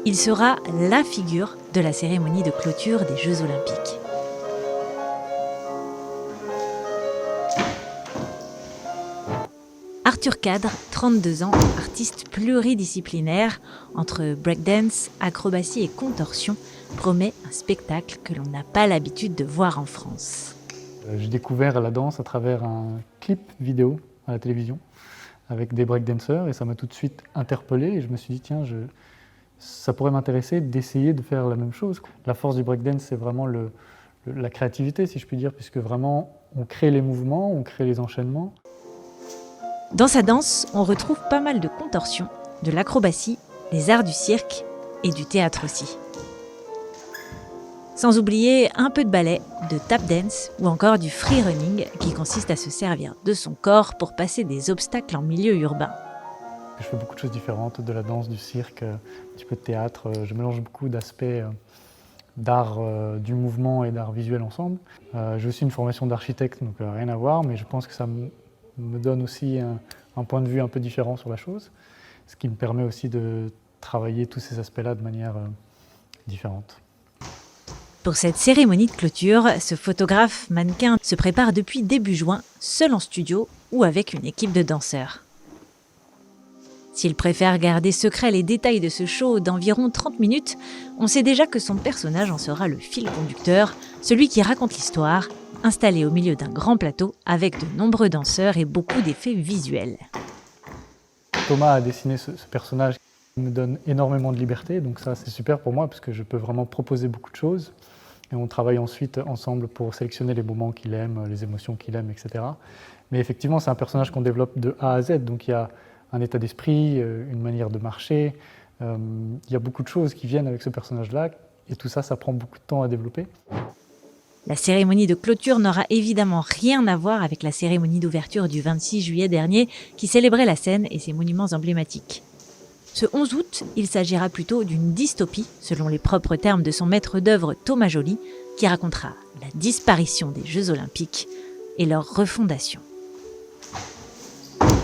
Il sera la figure de la cérémonie de clôture des Jeux Olympiques. Arthur Cadre, 32 ans, artiste pluridisciplinaire, entre breakdance, acrobatie et contorsion, promet un spectacle que l'on n'a pas l'habitude de voir en France. J'ai découvert la danse à travers un clip vidéo à la télévision avec des breakdancers et ça m'a tout de suite interpellé et je me suis dit tiens, ça pourrait m'intéresser d'essayer de faire la même chose. La force du breakdance, c'est vraiment la créativité, si je puis dire, puisque vraiment on crée les mouvements, on crée les enchaînements. Dans sa danse, on retrouve pas mal de contorsion, de l'acrobatie, des arts du cirque et du théâtre aussi. Sans oublier un peu de ballet, de tap dance ou encore du free running qui consiste à se servir de son corps pour passer des obstacles en milieu urbain. Je fais beaucoup de choses différentes, de la danse, du cirque, un petit peu de théâtre. Je mélange beaucoup d'aspects d'art du mouvement et d'art visuel ensemble. J'ai aussi une formation d'architecte, donc rien à voir, mais je pense que ça me donne aussi un point de vue un peu différent sur la chose, ce qui me permet aussi de travailler tous ces aspects-là de manière différente. Pour cette cérémonie de clôture, ce photographe mannequin se prépare depuis début juin, seul en studio ou avec une équipe de danseurs. S'il préfère garder secret les détails de ce show d'environ 30 minutes, on sait déjà que son personnage en sera le fil conducteur, celui qui raconte l'histoire, installé au milieu d'un grand plateau avec de nombreux danseurs et beaucoup d'effets visuels. Thomas a dessiné ce personnage qui me donne énormément de liberté, donc ça c'est super pour moi parce que je peux vraiment proposer beaucoup de choses. Et on travaille ensuite ensemble pour sélectionner les moments qu'il aime, les émotions qu'il aime, etc. Mais effectivement, c'est un personnage qu'on développe de A à Z, donc il y a un état d'esprit, une manière de marcher. Il y a beaucoup de choses qui viennent avec ce personnage-là, et tout ça, ça prend beaucoup de temps à développer. La cérémonie de clôture n'aura évidemment rien à voir avec la cérémonie d'ouverture du 26 juillet dernier, qui célébrait la Seine et ses monuments emblématiques. Ce 11 août, il s'agira plutôt d'une dystopie, selon les propres termes de son maître d'œuvre Thomas Joly, qui racontera la disparition des Jeux Olympiques et leur refondation.